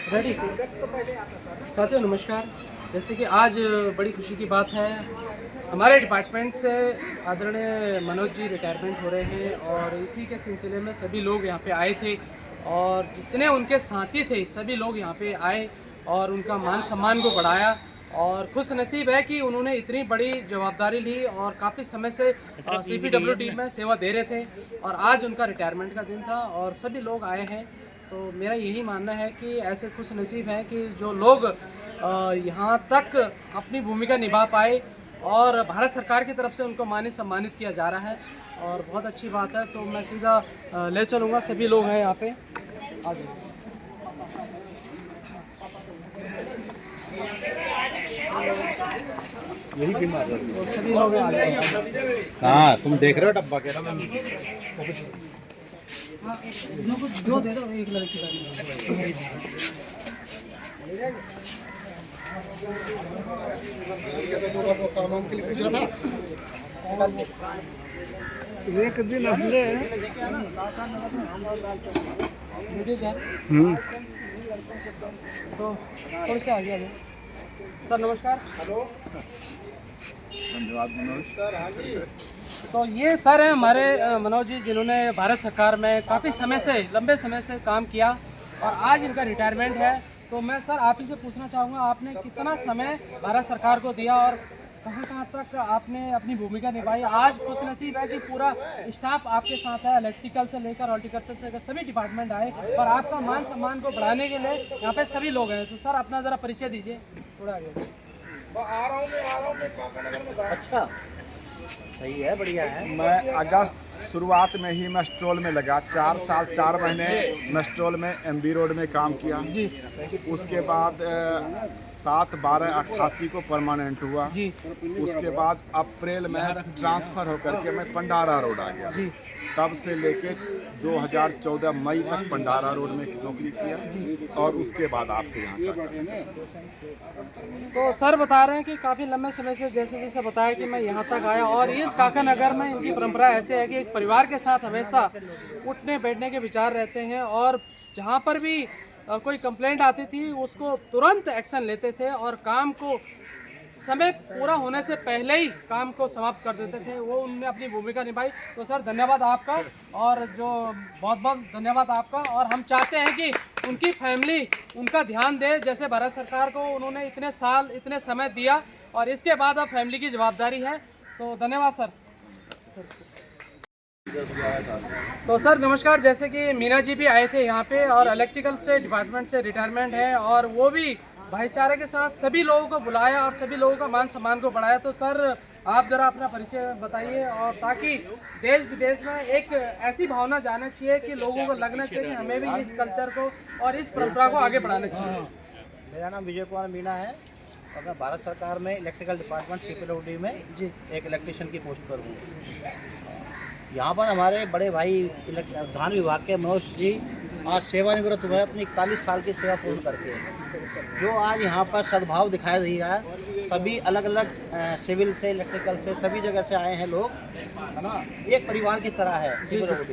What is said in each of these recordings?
Ready. साथियों नमस्कार। जैसे कि आज बड़ी खुशी की बात है, हमारे डिपार्टमेंट से आदरणीय मनोज जी रिटायरमेंट हो रहे हैं और इसी के सिलसिले में सभी लोग यहाँ पे आए थे और जितने उनके साथी थे सभी लोग यहाँ पे आए और उनका मान सम्मान को बढ़ाया। और खुश नसीब है कि उन्होंने इतनी बड़ी जवाबदारी ली और काफ़ी समय से CPWD में सेवा दे रहे थे और आज उनका रिटायरमेंट का दिन था और सभी लोग आए हैं। तो मेरा यही मानना है कि ऐसे खुश नसीब हैं कि जो लोग यहाँ तक अपनी भूमिका निभा पाए और भारत सरकार की तरफ से उनको मान्य सम्मानित किया जा रहा है और बहुत अच्छी बात है। तो मैं सीधा ले चलूँगा, सभी लोग हैं यहाँ पे, आ जाइए। यही भी मार रहा तो सभी लोग आ जाइए। हाँ, तुम देख रहे हो डब्बा के ना कुछ दो दे दो, एक लड़की के लिए पूछा था। एक दिन हमने तो थोड़ी से आ गया सर। नमस्कार। हेलो, धन्यवाद नमस्कार। तो ये सर हैं हमारे मनोज जी, जिन्होंने भारत सरकार में काफ़ी समय से, लंबे समय से काम किया और आज इनका रिटायरमेंट है। तो मैं सर आप ही से पूछना चाहूँगा, आपने कितना समय भारत सरकार को दिया और कहाँ तक आपने अपनी भूमिका निभाई। आज खुश नसीब है कि पूरा स्टाफ आपके साथ है, इलेक्ट्रिकल से लेकर हॉर्टिकल्चर से लेकर सभी डिपार्टमेंट आए और आपका मान सम्मान को बढ़ाने के लिए यहाँ पे सभी लोग हैं। तो सर अपना ज़रा परिचय दीजिए थोड़ा आगे। अच्छा, सही है, बढ़िया है। मैं अगस्त शुरुआत में ही मेस्ट्रोल में लगा, 4 साल 4 महीने मेस्ट्रोल में MB रोड में काम किया जी। उसके बाद 7/12/88 को परमानेंट हुआ जी। उसके बाद अप्रैल में ट्रांसफ़र होकर के मैं पंडारा रोड आ गया जी। तब से लेके 2014 मई तक पंडारा रोड में नौकरी किया और उसके बाद आपके यहाँ तक। तो सर बता रहे हैं कि काफ़ी लंबे समय से जैसे जैसे बताया कि मैं यहाँ तक आया और इस काका नगर में इनकी परंपरा ऐसे है कि एक परिवार के साथ हमेशा उठने बैठने के विचार रहते हैं और जहाँ पर भी कोई कंप्लेंट आती थी उसको तुरंत एक्शन लेते थे और काम को समय पूरा होने से पहले ही काम को समाप्त कर देते थे। वो उन्होंने अपनी भूमिका निभाई। तो सर धन्यवाद आपका और जो बहुत बहुत धन्यवाद आपका। और हम चाहते हैं कि उनकी फैमिली उनका ध्यान दे, जैसे भारत सरकार को उन्होंने इतने साल इतने समय दिया और इसके बाद अब फैमिली की जवाबदारी है। तो धन्यवाद सर। तो सर नमस्कार। जैसे कि मीना जी भी आए थे यहाँ पे और इलेक्ट्रिकल से डिपार्टमेंट से रिटायरमेंट है और वो भी भाईचारे के साथ सभी लोगों को बुलाया और सभी लोगों का मान सम्मान को बढ़ाया। तो सर आप ज़रा अपना परिचय बताइए और ताकि देश विदेश में एक ऐसी भावना जाना चाहिए कि लोगों को लगना चाहिए कि हमें भी इस कल्चर को और इस परंपरा को आगे बढ़ाना चाहिए। मेरा नाम विजय कुमार मीना है और मैं भारत सरकार में इलेक्ट्रिकल डिपार्टमेंट CPWD में जी एक इलेक्ट्रीशियन की पोस्ट पर हूँ। यहाँ पर हमारे बड़े भाई धान विभाग के मनोज जी आज सेवानिवृत्त हुए अपनी 41 साल की सेवा पूर्ण करके, जो आज यहाँ पर सद्भाव दिखाई दे रहा है। सभी अलग अलग सिविल से इलेक्ट्रिकल से सभी जगह से आए हैं लोग, है ना, एक परिवार की तरह है CPWD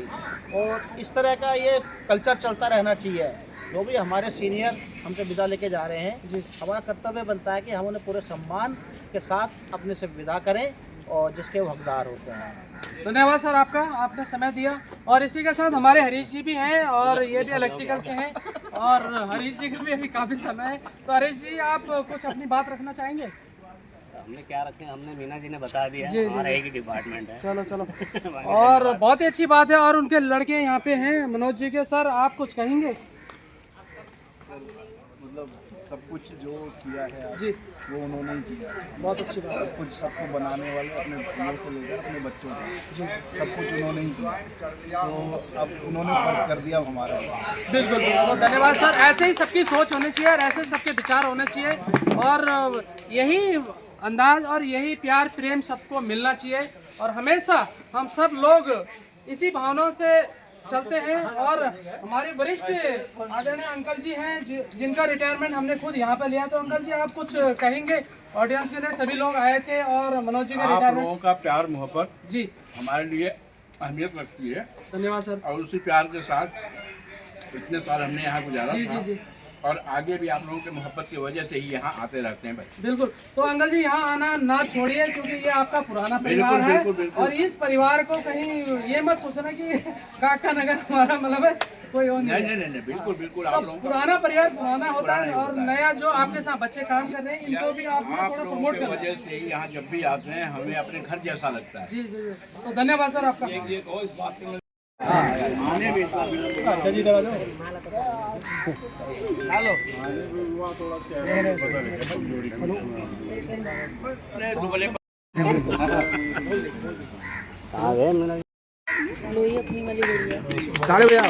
और इस तरह का ये कल्चर चलता रहना चाहिए। जो भी हमारे सीनियर हमसे विदा लेके जा रहे हैं, हमारा कर्तव्य बनता है कि हम उन्हें पूरे सम्मान के साथ अपने से विदा करें और जिसके वो हकदार होते हैं। धन्यवाद सर आपका, आपने समय दिया। और इसी के साथ हमारे हरीश जी भी हैं और ये भी इलेक्ट्रिकल के हैं और हरीश जी का भी अभी काफ़ी समय है। तो हरीश जी आप कुछ अपनी बात रखना चाहेंगे? हमने क्या रखे, हमने मीना जी ने बता दिया, हमारा एक ही डिपार्टमेंट है। चलो चलो और बहुत ही अच्छी बात है। और उनके लड़के यहाँ पे हैं मनोज जी के। सर आप कुछ कहेंगे? मतलब सब कुछ जो किया है जी वो उन्होंने ही किया। बहुत अच्छी बात है। सब कुछ सबको बनाने वाले अपने भाइयों से लेकर अपने बच्चों को सब कुछ उन्होंने ही किया, तो अब उन्होंने फर्ज कर दिया हमारा। बिल्कुल बिल्कुल, तो धन्यवाद सर। ऐसे ही सबकी सोच होनी चाहिए और ऐसे सबके विचार होने चाहिए और यही अंदाज और यही प्यार प्रेम सबको मिलना चाहिए और हमेशा हम सब लोग इसी भावनाओं से चलते हैं। और हमारे वरिष्ठ आदरणीय अंकल जी हैं जिनका रिटायरमेंट हमने खुद यहाँ पे लिया। तो अंकल जी आप कुछ कहेंगे ऑडियंस के लिए? सभी लोग आए थे और मनोज जी का आप रिटायरमेंट। लोगों का प्यार मोहब्बत जी हमारे लिए अहमियत रखती है धन्यवाद सर। और उसी प्यार के साथ इतने साल हमने यहाँ गुजारा जी था। जी जी और आगे भी आप लोगों के मोहब्बत की वजह से ही यहाँ आते रहते हैं भाई। बिल्कुल। तो अंकल जी यहाँ आना ना छोड़िए, क्योंकि ये आपका पुराना परिवार बिल्कुल, है। बिल्कुल, बिल्कुल। और इस परिवार को कहीं ये मत सोचना कि काका नगर हमारा मतलब है कोई और नहीं नहीं। नहीं नहीं बिल्कुल बिल्कुल तो आप लोगों का पुराना परिवार पुराना होता पुराना है, ही और होता है। नया जो आपके साथ बच्चे काम कर रहे हैं इनको भी आप आप थोड़ा लोगों प्रमोट की करना। वजह से ही यहाँ जब भी आते हैं हमें अपने घर जैसा लगता है। जी जी जी। तो धन्यवाद सर आपका। अच्छा जी, दबा दो। लोही अपनी वाली बढ़िया।